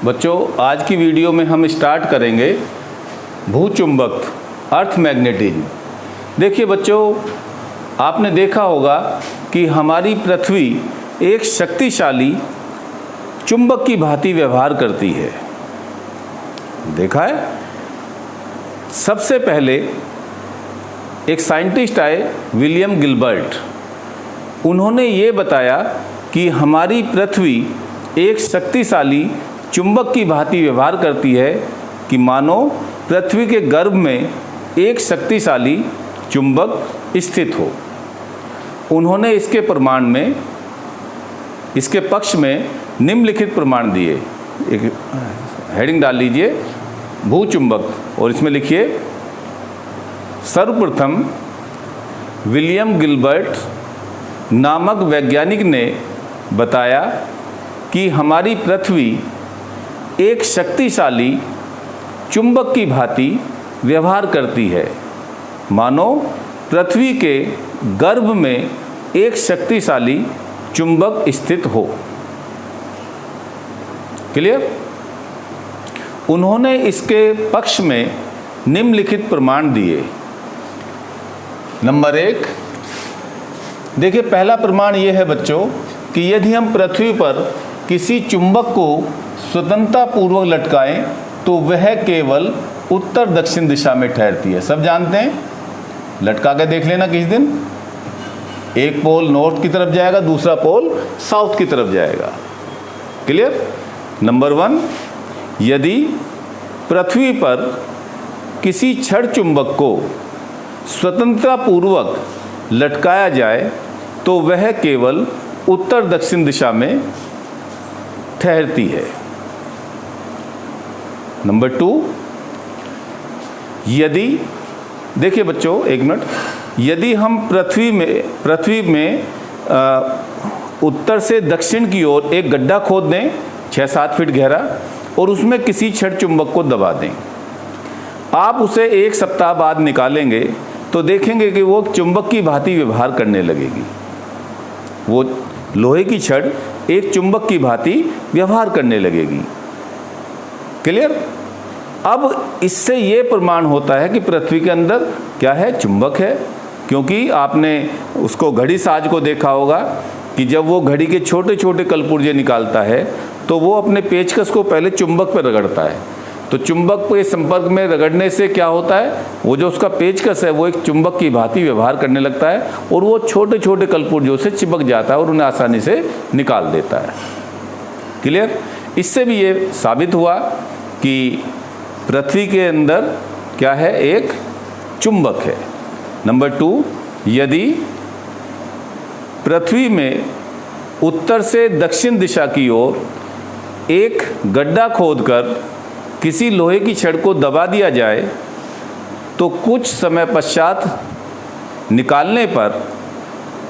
बच्चों, आज की वीडियो में हम स्टार्ट करेंगे भूचुंबक अर्थ मैग्नेटिज्म। देखिए बच्चों, आपने देखा होगा कि हमारी पृथ्वी एक शक्तिशाली चुंबक की भांति व्यवहार करती है। देखा है? सबसे पहले एक साइंटिस्ट आए, विलियम गिलबर्ट। उन्होंने ये बताया कि हमारी पृथ्वी एक शक्तिशाली चुंबक की भांति व्यवहार करती है कि मानो पृथ्वी के गर्भ में एक शक्तिशाली चुंबक स्थित हो। उन्होंने इसके प्रमाण में, इसके पक्ष में निम्नलिखित प्रमाण दिए। एक हेडिंग डाल लीजिए, भूचुंबक, और इसमें लिखिए सर्वप्रथम विलियम गिलबर्ट नामक वैज्ञानिक ने बताया कि हमारी पृथ्वी एक शक्तिशाली चुंबक की भांति व्यवहार करती है, मानो पृथ्वी के गर्भ में एक शक्तिशाली चुंबक स्थित हो। क्लियर? उन्होंने इसके पक्ष में निम्नलिखित प्रमाण दिए। नंबर 1, देखिए पहला प्रमाण यह है बच्चों कि यदि हम पृथ्वी पर किसी चुंबक को स्वतंत्रता पूर्वक लटकाएं तो वह केवल उत्तर दक्षिण दिशा में ठहरती है। सब जानते हैं, लटका के देख लेना किसी दिन। एक पोल नॉर्थ की तरफ जाएगा, दूसरा पोल साउथ की तरफ जाएगा। क्लियर? नंबर 1, यदि पृथ्वी पर किसी छड़ चुंबक को स्वतंत्रता पूर्वक लटकाया जाए तो वह केवल उत्तर दक्षिण दिशा में ठहरती है। नंबर 2, यदि, देखिए बच्चों एक मिनट, यदि हम पृथ्वी में उत्तर से दक्षिण की ओर एक गड्ढा खोद दें 6-7 फीट गहरा और उसमें किसी छड़ चुंबक को दबा दें, आप उसे 1 सप्ताह बाद निकालेंगे तो देखेंगे कि वो चुंबक की भांति व्यवहार करने लगेगी। वो लोहे की छड़ एक चुंबक की भांति व्यवहार करने लगेगी। क्लियर? अब इससे ये प्रमाण होता है कि पृथ्वी के अंदर क्या है? चुंबक है। क्योंकि आपने उसको घड़ी साज को देखा होगा कि जब वो घड़ी के छोटे छोटे कलपुर्जे निकालता है तो वो अपने पेचकस को पहले चुंबक पर रगड़ता है। तो चुंबक के संपर्क में रगड़ने से क्या होता है? वो जो उसका पेचकस है वो एक चुंबक की भांति व्यवहार करने लगता है और वो छोटे छोटे कलपुर्जों से चिपक जाता है और उन्हें आसानी से निकाल देता है। क्लियर? इससे भी ये साबित हुआ कि पृथ्वी के अंदर क्या है? एक चुंबक है। नंबर 2, यदि पृथ्वी में उत्तर से दक्षिण दिशा की ओर एक गड्ढा खोदकर किसी लोहे की छड़ को दबा दिया जाए तो कुछ समय पश्चात निकालने पर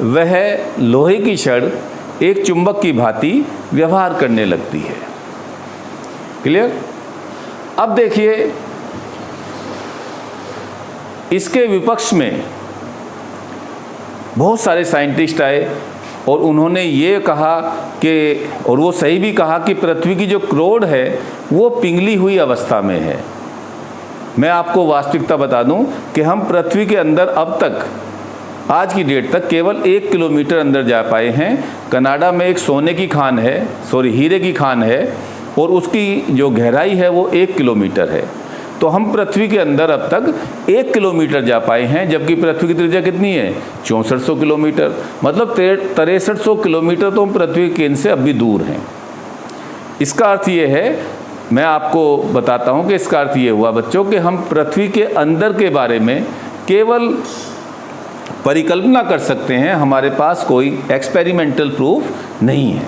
वह लोहे की छड़ एक चुंबक की भांति व्यवहार करने लगती है। क्लियर? अब देखिए, इसके विपक्ष में बहुत सारे साइंटिस्ट आए और उन्होंने ये कहा कि, और वो सही भी कहा कि पृथ्वी की जो क्रोड है वो पिघली हुई अवस्था में है। मैं आपको वास्तविकता बता दूं कि हम पृथ्वी के अंदर अब तक, आज की डेट तक, केवल 1 किलोमीटर अंदर जा पाए हैं। कनाडा में एक सोने की खान है, हीरे की खान है, और उसकी जो गहराई है वो 1 किलोमीटर है। तो हम पृथ्वी के अंदर अब तक 1 किलोमीटर जा पाए हैं, जबकि पृथ्वी की त्रिज्या कितनी है? 6400 किलोमीटर। मतलब 6300 किलोमीटर तो हम पृथ्वी के केंद्र से अब भी दूर हैं। इसका अर्थ ये है, मैं आपको बताता हूँ कि इसका अर्थ ये हुआ बच्चों कि हम पृथ्वी के अंदर के बारे में केवल परिकल्पना कर सकते हैं, हमारे पास कोई एक्सपेरिमेंटल प्रूफ नहीं है।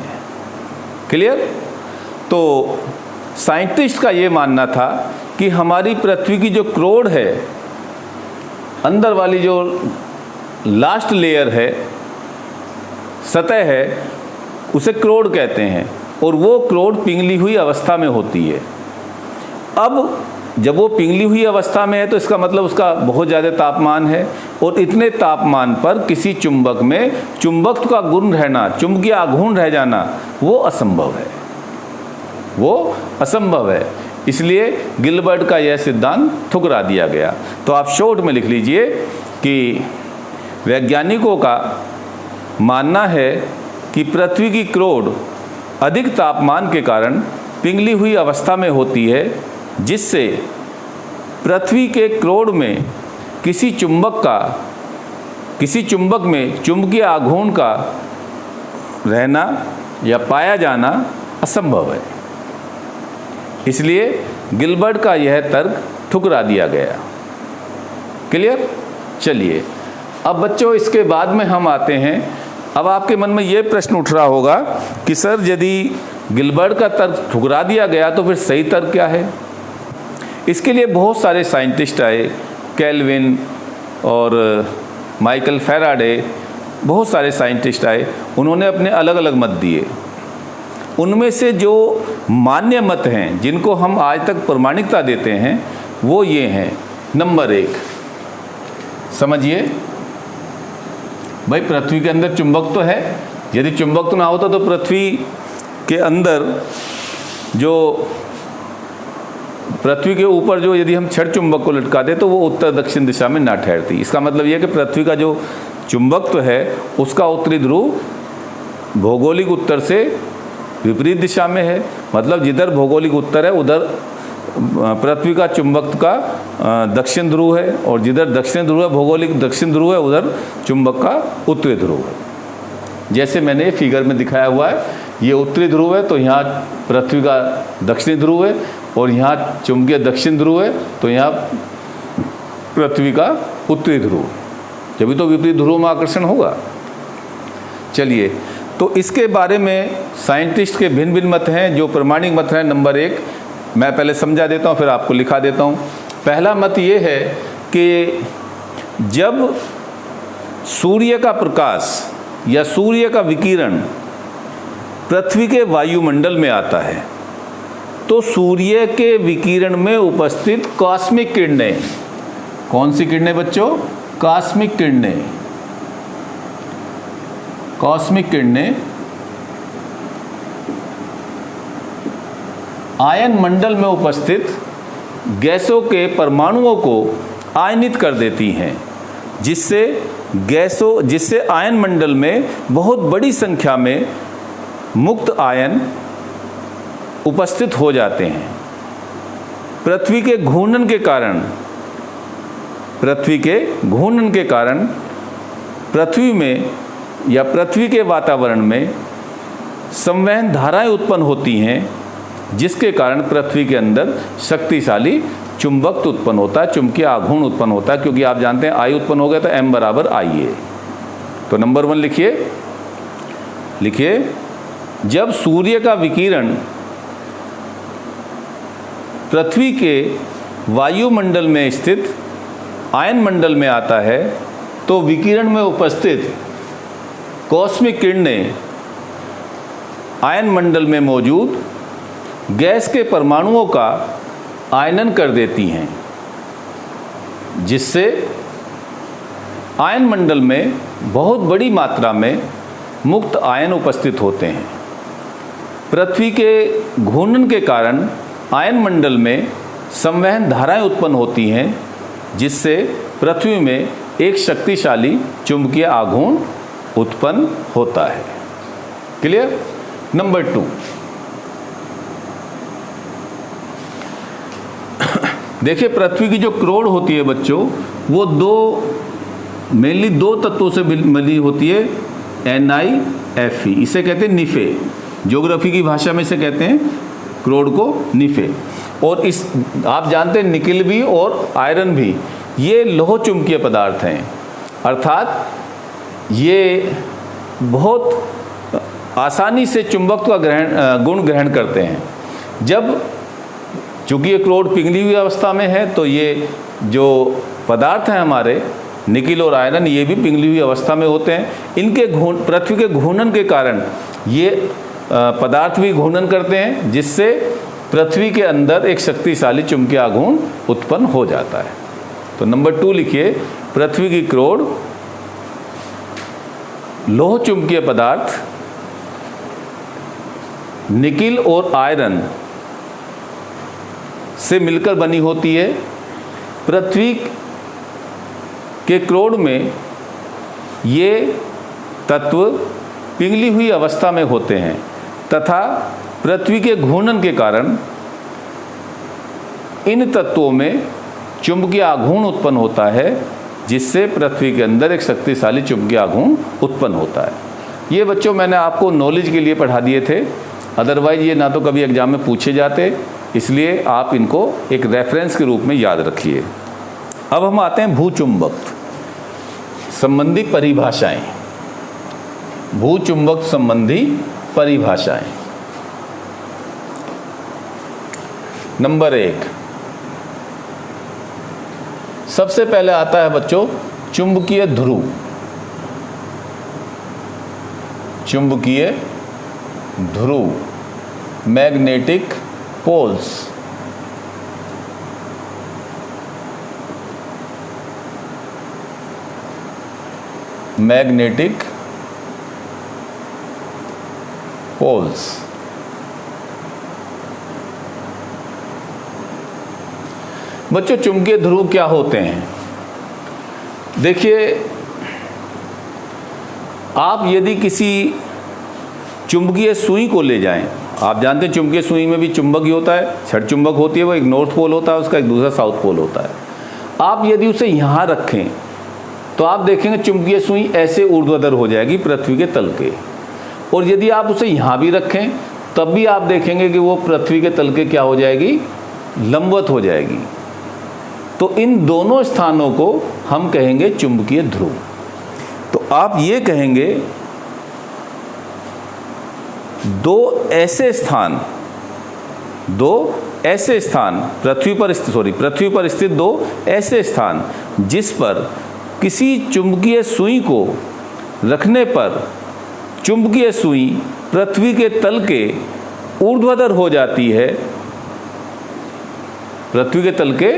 क्लियर? तो साइंटिस्ट का ये मानना था कि हमारी पृथ्वी की जो क्रोड है, अंदर वाली जो लास्ट लेयर है, सतह है, उसे क्रोड कहते हैं और वो क्रोड पिघली हुई अवस्था में होती है। अब जब वो पिघली हुई अवस्था में है तो इसका मतलब उसका बहुत ज़्यादा तापमान है और इतने तापमान पर किसी चुंबक में चुंबक का गुण रहना, चुंबकीय आघूर्ण रह जाना, वो असंभव है। वो असंभव है। इसलिए गिलबर्ट का यह सिद्धांत ठुकरा दिया गया। तो आप शॉर्ट में लिख लीजिए कि वैज्ञानिकों का मानना है कि पृथ्वी की क्रोड अधिक तापमान के कारण पिघली हुई अवस्था में होती है, जिससे पृथ्वी के क्रोड में किसी चुंबक में चुंबकीय आघूर्ण का रहना या पाया जाना असंभव है। इसलिए गिलबर्ट का यह तर्क ठुकरा दिया गया। क्लियर? चलिए अब बच्चों इसके बाद में हम आते हैं। अब आपके मन में ये प्रश्न उठ रहा होगा कि सर यदि गिलबर्ट का तर्क ठुकरा दिया गया तो फिर सही तर्क क्या है? इसके लिए बहुत सारे साइंटिस्ट आए, केल्विन और माइकल फैराडे, बहुत सारे साइंटिस्ट आए, उन्होंने अपने अलग अलग मत दिए। उनमें से जो मान्य मत हैं, जिनको हम आज तक प्रामाणिकता देते हैं, वो ये हैं। नंबर 1, समझिए भाई, पृथ्वी के अंदर चुंबक तो है। यदि चुंबक तो ना होता तो पृथ्वी के अंदर जो पृथ्वी के ऊपर जो यदि हम छड़ चुंबक को लटका दें तो वो उत्तर दक्षिण दिशा में ना ठहरती। इसका मतलब यह है कि पृथ्वी का जो चुंबकत्व है उसका उत्तरी ध्रुव भौगोलिक उत्तर से विपरीत दिशा में है। मतलब जिधर भौगोलिक उत्तर है उधर पृथ्वी का चुंबक का दक्षिण ध्रुव है, और जिधर दक्षिण ध्रुव है, भौगोलिक दक्षिण ध्रुव है, उधर चुंबक का उत्तरी ध्रुव है। जैसे मैंने ये फिगर में दिखाया हुआ है, ये उत्तरी ध्रुव है तो यहाँ पृथ्वी का दक्षिणी ध्रुव है, और यहाँ चुंबकीय दक्षिण ध्रुव है तो यहाँ पृथ्वी का उत्तरी ध्रुव। जब तो विपरीत ध्रुव में आकर्षण होगा। चलिए, तो इसके बारे में साइंटिस्ट के भिन्न भिन्न मत हैं। जो प्रमाणिक मत हैं, नंबर 1 मैं पहले समझा देता हूँ, फिर आपको लिखा देता हूँ। पहला मत ये है कि जब सूर्य का प्रकाश या सूर्य का विकिरण पृथ्वी के वायुमंडल में आता है तो सूर्य के विकिरण में उपस्थित कॉस्मिक किरणें, कौन सी किरणें बच्चों? कॉस्मिक किरणें। कॉस्मिक किरणें आयन मंडल में उपस्थित गैसों के परमाणुओं को आयनित कर देती हैं, जिससे आयन मंडल में बहुत बड़ी संख्या में मुक्त आयन उपस्थित हो जाते हैं। पृथ्वी के घूर्णन के कारण पृथ्वी में या पृथ्वी के वातावरण में संवहन धाराएं उत्पन्न होती हैं, जिसके कारण पृथ्वी के अंदर शक्तिशाली चुंबक उत्पन्न होता है, चुंबकीय आघूर्ण उत्पन्न होता है। क्योंकि आप जानते हैं I उत्पन्न हो गया तो M बराबर IA। तो नंबर 1 लिखिए, जब सूर्य का विकिरण पृथ्वी के वायुमंडल में स्थित आयन मंडल में आता है तो विकिरण में उपस्थित कॉस्मिक किरणें आयन मंडल में मौजूद गैस के परमाणुओं का आयनन कर देती हैं, जिससे आयन मंडल में बहुत बड़ी मात्रा में मुक्त आयन उपस्थित होते हैं। पृथ्वी के घूर्णन के कारण आयन मंडल में संवहन धाराएं उत्पन्न होती हैं, जिससे पृथ्वी में एक शक्तिशाली चुंबकीय आघूर्ण उत्पन्न होता है। क्लियर? नंबर 2, देखिए पृथ्वी की जो क्रोड होती है बच्चों, वो मेनली दो तत्वों से मिली होती है, NiFe। इसे कहते हैं निफे, ज्योग्राफी की भाषा में इसे कहते हैं क्रोड को निफे। और आप जानते हैं निकिल भी और आयरन भी ये लोह चुंबकीय पदार्थ हैं, अर्थात ये बहुत आसानी से चुंबकत्व का गुण ग्रहण करते हैं। चूँकि ये क्रोड पिघली हुई अवस्था में है तो ये जो पदार्थ हैं हमारे निकिल और आयरन, ये भी पिघली हुई अवस्था में होते हैं। इनके पृथ्वी के घूर्णन के कारण ये पदार्थ भी घूर्णन करते हैं, जिससे पृथ्वी के अंदर एक शक्तिशाली चुंबकीय आघूर्ण उत्पन्न हो जाता है। तो नंबर 2 लिखिए, पृथ्वी की क्रोड लोह चुंबकीय पदार्थ निकिल और आयरन से मिलकर बनी होती है। पृथ्वी के क्रोड में ये तत्व पिघली हुई अवस्था में होते हैं तथा पृथ्वी के घूर्णन के कारण इन तत्वों में चुंबकीय आघूर्ण उत्पन्न होता है, जिससे पृथ्वी के अंदर एक शक्तिशाली चुंबकीय आघूर्ण उत्पन्न होता है। ये बच्चों मैंने आपको नॉलेज के लिए पढ़ा दिए थे, अदरवाइज ये ना तो कभी एग्जाम में पूछे जाते, इसलिए आप इनको एक रेफरेंस के रूप में याद रखिए। अब हम आते हैं भूचुंबक संबंधी परिभाषाएं। भूचुंबक संबंधी परिभाषाएं। नंबर 1, सबसे पहले आता है बच्चों चुंबकीय ध्रुव। चुंबकीय ध्रुव, मैग्नेटिक पोल्स। Magnetic poles. बच्चों चुंबकीय ध्रुव क्या होते हैं? देखिए, आप यदि किसी चुंबकीय सुई को ले जाएं, आप जानते हैं चुंबकीय सुई में भी चुंबक ही होता है, छड़ चुंबक होती है, वो एक नॉर्थ पोल होता है, उसका एक दूसरा साउथ पोल होता है। आप यदि उसे यहाँ रखें तो आप देखेंगे चुंबकीय सुई ऐसे ऊर्ध्वाधर हो जाएगी पृथ्वी के तल के, और यदि आप उसे यहाँ भी रखें तब भी आप देखेंगे कि वो पृथ्वी के तल के क्या हो जाएगी, लंबवत हो जाएगी। तो इन दोनों स्थानों को हम कहेंगे चुंबकीय ध्रुव। तो आप ये कहेंगे दो ऐसे स्थान पृथ्वी पर स्थित दो ऐसे स्थान जिस पर किसी चुंबकीय सुई को रखने पर चुंबकीय सुई पृथ्वी के तल के ऊर्ध्वाधर हो जाती है, पृथ्वी के तल के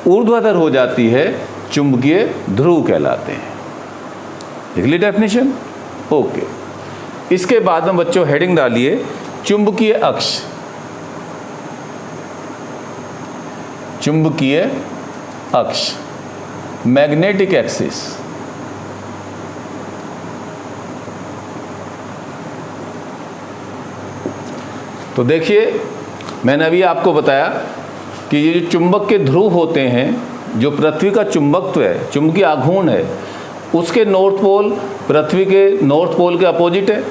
ऊर्ध्वाधर हो जाती है, चुंबकीय ध्रुव कहलाते हैं। देख ली डेफिनेशन? ओके। इसके बाद में बच्चों हेडिंग डालिए चुंबकीय अक्ष। चुंबकीय अक्ष, मैग्नेटिक एक्सिस। तो देखिए, मैंने अभी आपको बताया कि ये जो चुंबक के ध्रुव होते हैं, जो पृथ्वी का चुंबकत्व है, चुंबकीय आघूर्ण है, उसके नॉर्थ पोल पृथ्वी के नॉर्थ पोल के अपोजिट है।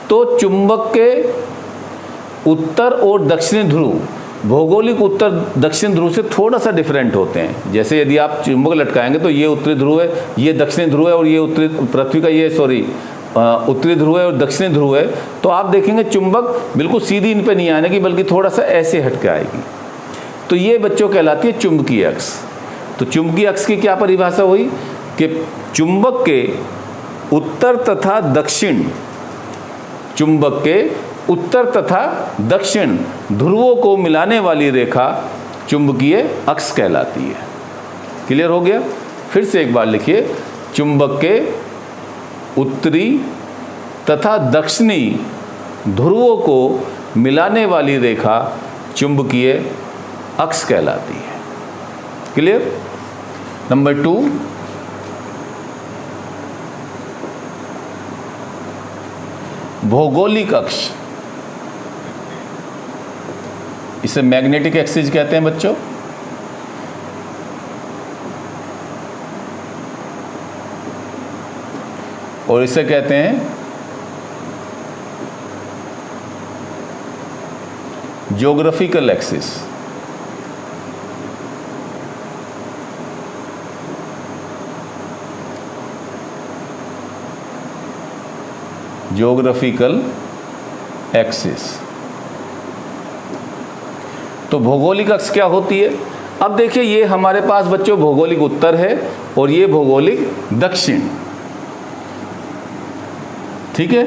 तो चुंबक के उत्तर और दक्षिणी ध्रुव भौगोलिक उत्तर दक्षिण ध्रुव से थोड़ा सा डिफरेंट होते हैं। जैसे यदि आप चुंबक लटकाएंगे तो ये उत्तरी ध्रुव है, ये दक्षिणी ध्रुव है, और ये उत्तरी पृथ्वी का ये उत्तरी ध्रुव है और दक्षिणी ध्रुव है। तो आप देखेंगे चुंबक बिल्कुल सीधी इन पे नहीं आने की, बल्कि थोड़ा सा ऐसे हट के आएगी। तो ये बच्चों कहलाती है चुंबकीय अक्ष। तो चुंबकीय अक्ष की क्या परिभाषा हुई कि चुंबक के उत्तर तथा दक्षिण, चुंबक के उत्तर तथा दक्षिण ध्रुवों को मिलाने वाली रेखा चुंबकीय अक्ष कहलाती है। क्लियर हो गया? फिर से एक बार लिखिए, चुंबक के उत्तरी तथा दक्षिणी ध्रुवों को मिलाने वाली रेखा चुंबकीय अक्ष कहलाती है। क्लियर? नंबर 2, भौगोलिक अक्ष। इसे मैग्नेटिक एक्सिस कहते हैं बच्चों। और इसे कहते हैं ज्योग्राफिकल एक्सिस। Geographical axis. तो भौगोलिक अक्ष क्या होती है? अब देखिए, ये हमारे पास बच्चों भौगोलिक उत्तर है और ये भौगोलिक दक्षिण। ठीक है,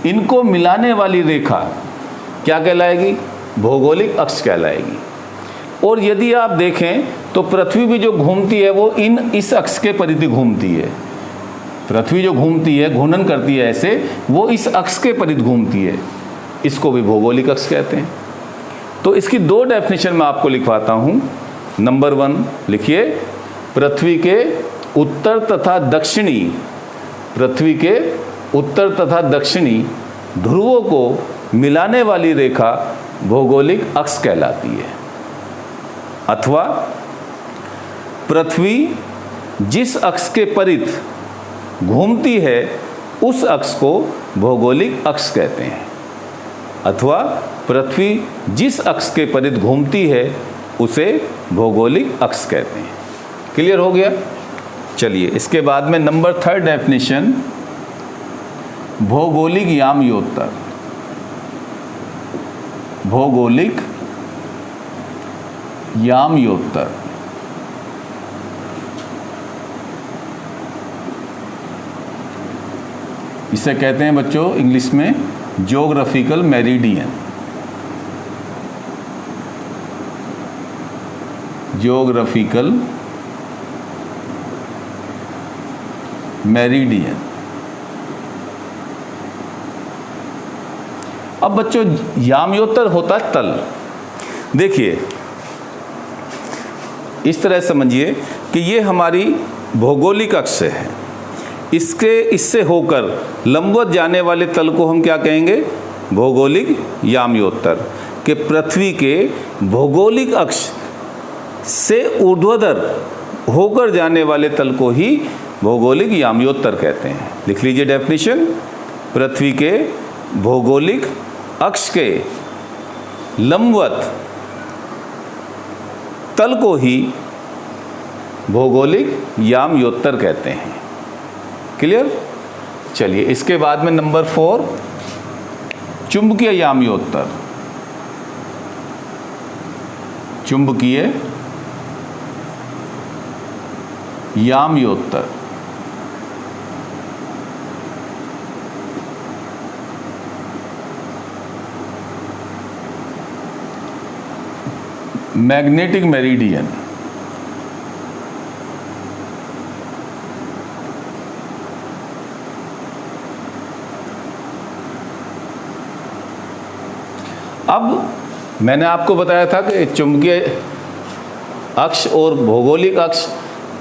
इनको मिलाने वाली रेखा क्या कहलाएगी? भौगोलिक अक्ष कहलाएगी। और यदि आप देखें तो पृथ्वी भी जो घूमती है वो इस अक्ष के परिधि घूमती है। पृथ्वी जो घूमती है, घूर्णन करती है ऐसे, वो इस अक्ष के परिधि घूमती है। इसको भी भौगोलिक अक्ष कहते हैं। तो इसकी दो डेफिनेशन मैं आपको लिखवाता हूँ। नंबर 1 लिखिए, पृथ्वी के उत्तर तथा दक्षिणी, पृथ्वी के उत्तर तथा दक्षिणी ध्रुवों को मिलाने वाली रेखा भौगोलिक अक्ष कहलाती है। अथवा पृथ्वी जिस अक्ष के परिध घूमती है उस अक्ष को भौगोलिक अक्ष कहते हैं। अथवा पृथ्वी जिस अक्ष के परिध घूमती है उसे भौगोलिक अक्ष कहते हैं। क्लियर हो गया? चलिए इसके बाद में नंबर 3 डेफिनेशन, भौगोलिक यामयोत्तर। भौगोलिक यामयोत्तर इसे कहते हैं बच्चों इंग्लिश में ज्योग्राफिकल मेरिडियन। Geographical meridian. अब बच्चों यामयोत्तर होता है तल। देखिए इस तरह समझिए कि ये हमारी भौगोलिक अक्ष है, इससे होकर लंबवत जाने वाले तल को हम क्या कहेंगे? भौगोलिक यामयोत्तर। कि पृथ्वी के भौगोलिक अक्ष से ऊर्ध्वाधर होकर जाने वाले तल को ही भौगोलिक यामयोत्तर कहते हैं। लिख लीजिए डेफिनेशन, पृथ्वी के भौगोलिक अक्ष के लंबवत तल को ही भौगोलिक यामयोत्तर कहते हैं। क्लियर? चलिए इसके बाद में नंबर 4 चुंबकीय यामयोत्तर। चुंबकीय यामयोत्तर। Magnetic meridian. अब मैंने आपको बताया था कि चुंबकीय अक्ष और भौगोलिक अक्ष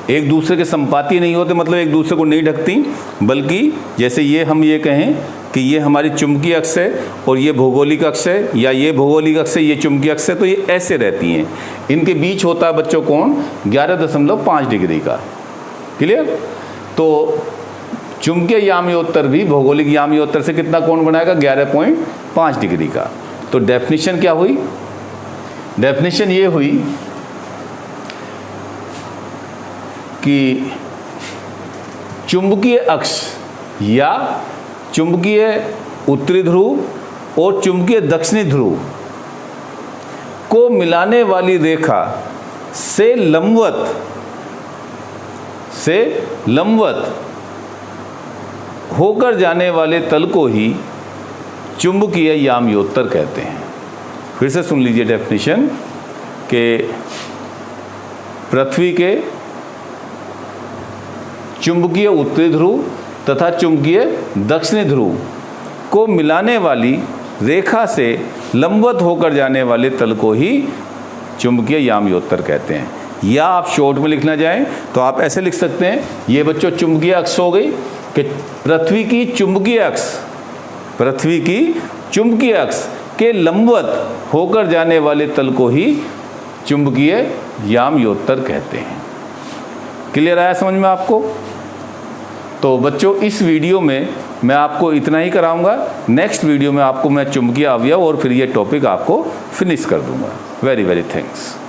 एक दूसरे के संपाती नहीं होते, मतलब एक दूसरे को नहीं ढकती, बल्कि जैसे ये हम ये कहें कि ये हमारी चुंबकीय अक्ष है और ये भौगोलिक अक्ष है, या ये भौगोलिक अक्ष है ये चुंबकीय अक्ष है, तो ये ऐसे रहती हैं। इनके बीच होता है बच्चों कोण 11.5 डिग्री का। क्लियर? तो चुंबकीय यामयोत्तर भी भौगोलिक यामयोत्तर से कितना कोण बनाएगा? 11.5 डिग्री का। तो डेफिनेशन क्या हुई? डेफिनेशन ये हुई कि चुंबकीय अक्ष या चुंबकीय उत्तरी ध्रुव और चुंबकीय दक्षिणी ध्रुव को मिलाने वाली रेखा से लंबवत होकर जाने वाले तल को ही चुंबकीय यामयोत्तर कहते हैं। फिर से सुन लीजिए डेफिनेशन कि पृथ्वी के चुंबकीय उत्तरी ध्रुव तथा चुंबकीय दक्षिणी ध्रुव को मिलाने वाली रेखा से लंबवत होकर जाने वाले तल को ही चुंबकीय यामयोत्तर कहते हैं। या आप शॉर्ट में लिखना चाहें तो आप ऐसे लिख सकते हैं, ये बच्चों चुंबकीय अक्ष हो गई कि पृथ्वी की चुंबकीय अक्ष के लंबवत होकर जाने वाले तल को ही चुंबकीय यामयोत्तर कहते हैं। क्लियर आया समझ में आपको? तो बच्चों इस वीडियो में मैं आपको इतना ही कराऊंगा। नेक्स्ट वीडियो में आपको मैं चुंबकीय अवयव और फिर ये टॉपिक आपको फिनिश कर दूंगा। Very thanks.